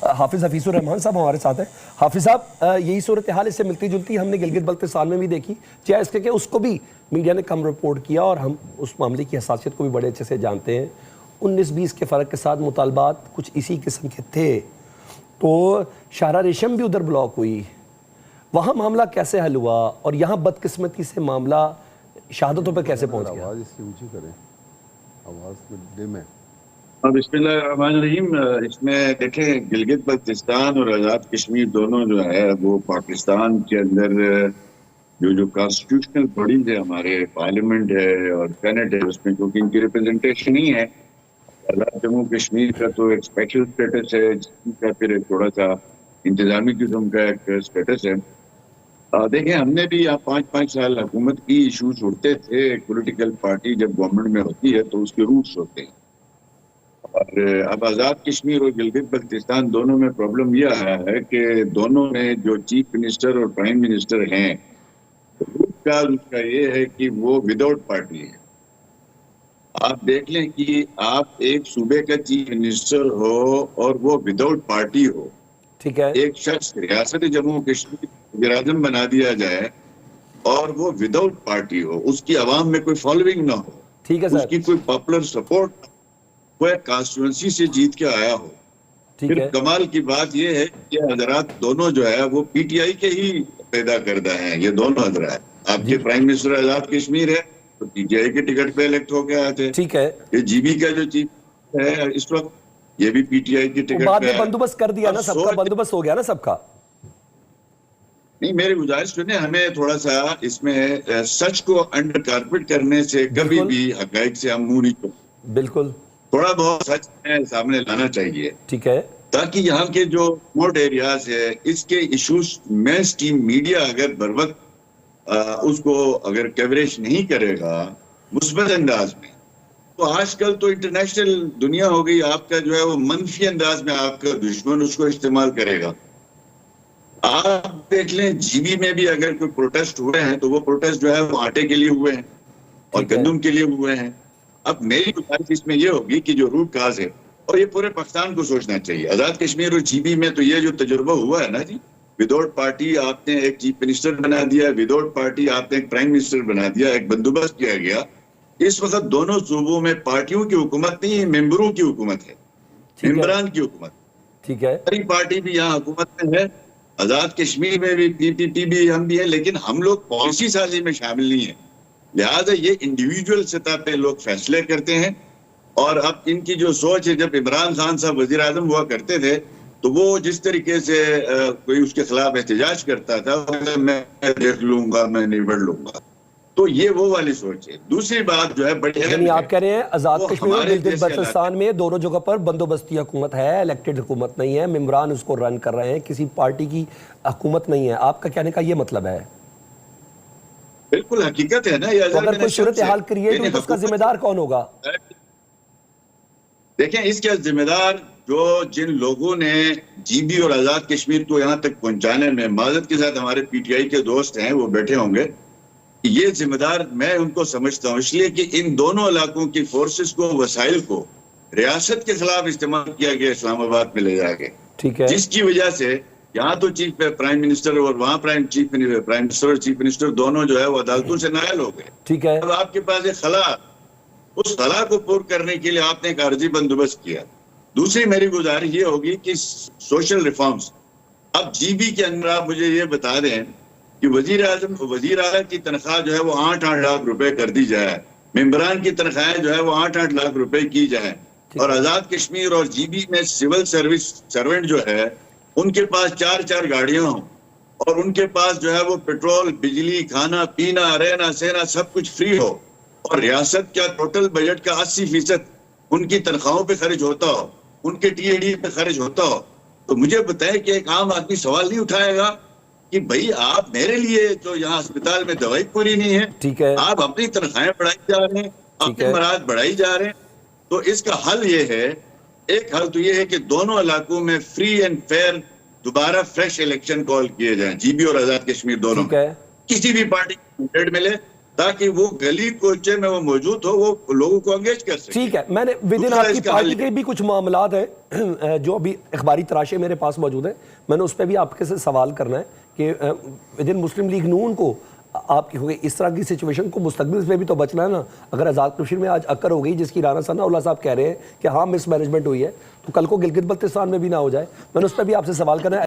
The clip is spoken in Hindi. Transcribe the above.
हाफिज हफीजुर रहमान साहब हमारे साथ हैं। हाफिज साहब, यही सूरत हाल इससे मिलती जुलती हमने गिलगित बल्तिस्तान में भी देखी, चाहे इसके कि उसको भी मीडिया ने कम रिपोर्ट किया और हम उस मामले की हसासियत को भी बड़े अच्छे से जानते हैं। 19-20 के फ़र्क के साथ मुतालबात कुछ इसी किस्म के थे, तो शाहरा रेशम भी उधर ब्लॉक हुई। वहाँ मामला कैसे हल हुआ और यहाँ बदकिस्मती से मामला शहादतों पर कैसे पहुँच गया? आवाज़ इसकी ऊंची करें, आवाज़ में डिम है। बिस्मिल्लाहिर्रहमानिर्रहीम। इसमें देखें, गिलगित बल्तिस्तान और आज़ाद कश्मीर दोनों जो है वो पाकिस्तान के अंदर जो कॉन्स्टिट्यूशनल बॉडीज है, हमारे पार्लियामेंट है और सेनेट है, उसमें क्योंकि इनकी रिप्रेजेंटेशन ही है। आज़ाद जम्मू कश्मीर का तो एक स्पेशल स्टेटस है, जिसका फिर एक थोड़ा सा इंतजामी किस्म का एक स्टेटस है। देखें, हमने भी यहाँ 5-5 साल हुकूमत की, इशूज उठते थे। एक पोलिटिकल पार्टी जब गवर्नमेंट में होती है तो उसके रूट्स होते हैं। और अब आज़ाद कश्मीर और गिलगित बल्तिस्तान दोनों में प्रॉब्लम यह आया है कि दोनों में जो चीफ मिनिस्टर और प्राइम मिनिस्टर हैं, रूट का उसका ये है कि वो विदाउट पार्टी है। आप देख लें कि आप एक सूबे का चीफ मिनिस्टर हो और वो विदाउट पार्टी हो, ठीक है। एक शख्स रियासत जम्मू कश्मीर वज़ीर-ए-आज़म बना दिया जाए और वो विदाउट पार्टी हो, उसकी आवाम में कोई फॉलोइंग ना हो, ठीक है सर, उसकी कोई पॉपुलर सपोर्ट, वो कॉन्स्टिट्यूंसी से जीत के आया हो। ठीक फिर है। कमाल की बात यह है कि हजरात दोनों जो है वो पीटीआई के ही पैदा करदा हैं। ये दोनों हजरात, आपके प्राइम मिनिस्टर आज़ाद कश्मीर है तो पीटीआई के टिकट पे इलेक्ट होके आए थे। ठीक है। ये जीबी का जो चीफ है इस वक्त, ये भी पीटीआई की टिकट बाद पे में बंदोबस्त कर दिया ना, सबका बंदोबस्त हो गया ना सबका। नहीं, मेरी गुजारिश सुने, हमें थोड़ा सा इसमें सच को अंडर कारपेट करने से कभी भी हकाइक से हम मुंह नहीं छोड़ते। बिल्कुल, थोड़ा बहुत सच सामने लाना चाहिए, ठीक है, ताकि यहाँ के जो रिमोट एरियाज है इसके इश्यूज मेन स्ट्रीम मीडिया अगर बर वक्त उसको अगर कवरेज नहीं करेगा मुस्बत अंदाज में, तो आजकल तो इंटरनेशनल दुनिया हो गई, आपका जो है वो मनफी अंदाज में आपका दुश्मन उसको इस्तेमाल करेगा। आप देख लें, जीबी में भी अगर कोई प्रोटेस्ट हुए हैं तो वो प्रोटेस्ट जो है वो आटे के लिए हुए हैं और गंदम के लिए हुए हैं। अब मेरी गुजारिश इसमें ये होगी कि जो रूट काज है, और ये पूरे पाकिस्तान को सोचना चाहिए। आज़ाद कश्मीर और जीबी में तो ये जो तजुर्बा हुआ है ना जी, विदाउट पार्टी आपने एक चीफ मिनिस्टर बना दिया, विदाउट पार्टी आपने एक प्राइम मिनिस्टर बना दिया, एक बंदोबस्त किया गया। इस वक्त दोनों सूबों में पार्टियों की हुकूमत नहीं है, मेंबरों की हुकूमत है, मेंबरान की हुकूमत। ठीक है। हमारी पार्टी भी यहाँ हुकूमत में है, आज़ाद कश्मीर में भी पीपीपी भी हम भी हैं, लेकिन हम लोग पॉलिसी साजी में शामिल नहीं है। लिहाजा ये इंडिविजुअल सतह पे लोग फैसले करते हैं। और अब इनकी जो सोच है, जब इमरान खान साहब वजीर आजम हुआ करते थे तो वो जिस तरीके से कोई उसके खिलाफ एहतजाज करता था, मैं देख लूंगा, मैं निबड़ लूंगा, तो ये वो वाली सोच है। दूसरी बात जो है बड़ी, यानी आप कह रहे हैं आज़ाद कश्मीर और गिलगित बल्तिस्तान में दोनों जगह पर बंदोबस्ती हुकूमत है, इलेक्टेड हुकूमत नहीं है, मेंबरान उसको रन कर रहे हैं, किसी पार्टी की हुकूमत नहीं है। आपका कहने का ये मतलब है? बिल्कुल हकीकत है ना। तो अगर कोई सूरत हाल क्रिएट हुई तो उसका जिम्मेदार कौन होगा? देखें, इसके जिम्मेदार जो जिन लोगों ने जीबी और आज़ाद कश्मीर को यहाँ तक पहुंचाने में, माजरत के साथ हमारे पीटीआई के दोस्त हैं वो बैठे होंगे, ये जिम्मेदार मैं उनको समझता हूँ, इसलिए कि इन दोनों इलाकों की फोर्सेस को, वसाइल को रियासत के खिलाफ इस्तेमाल किया गया इस्लामाबाद में ले जाके। ठीक है। जिसकी वजह से यहाँ तो चीफ प्राइम मिनिस्टर और वहाँ प्राइम मिनिस्टर और चीफ मिनिस्टर दोनों जो है वो अदालतों से नायल हो गए। ठीक है। अब आपके पास एक खला, उस खला को पूर्ण करने के लिए आपने एक आर्जी बंदोबस्त किया। दूसरी मेरी गुजारिश ये होगी कि सोशल रिफॉर्म्स, अब जीबी के अंदर आप मुझे ये बता दें कि वजीर आला की तनख्वाह जो है वो 8-8 लाख रुपए कर दी जाए, मेंबरान की तनख्वाहें जो है वो 8-8 लाख रुपए की जाए, और आज़ाद कश्मीर और जीबी में सिविल सर्विस सर्वेंट जो है उनके पास 4-4 गाड़ियां हों और उनके पास जो है वो पेट्रोल, बिजली, खाना पीना, रहना सहना सब कुछ फ्री हो, और रियासत का टोटल बजट का 80% उनकी तनख्वाहों पे खर्च होता हो, उनके टीएडी पे खर्च होता हो, तो मुझे बताएं कि एक आम आदमी सवाल नहीं उठाएगा कि भाई आप मेरे लिए तो यहाँ अस्पताल में दवाई पूरी नहीं है, ठीक है, आप अपनी तनख्वाहें बढ़ाई जा रहे हैं, अपने मराज बढ़ाई जा रहे हैं। तो इसका हल ये है, एक हल तो ये है कि दोनों इलाकों में फ्री एंड फेयर दोबारा फ्रेश इलेक्शन कॉल किए जाएं, जीबी और आज़ाद कश्मीर दोनों में। किसी भी पार्टी को मैंडेट मिले ताकि वो गली कोचे में वो मौजूद हो, वो लोगों को एंगेज कर सके। ठीक है, मैंने विदिन दूसरा आपकी इसका पार्टी हल- के भी कुछ मामलात हैं जो अभी अखबारी तराशे मेरे पास मौजूद है, मैंने उस पर भी आपके से सवाल करना है कि विदिन मुस्लिम लीग नून को आपकी हो गई इस तरह की सिचुएशन को मुस्तकबिल में भी तो बचना है ना। अगर आज़ाद कश्मीर में आज अक्कर हो गई जिसकी राना सनाउल्लाह साहब कह रहे हैं कि हाँ मिसमैनेजमेंट हुई है, तो कल को गिलगित बल्तिस्तान में भी ना हो जाए। मैंने उस पर भी आपसे सवाल करना है।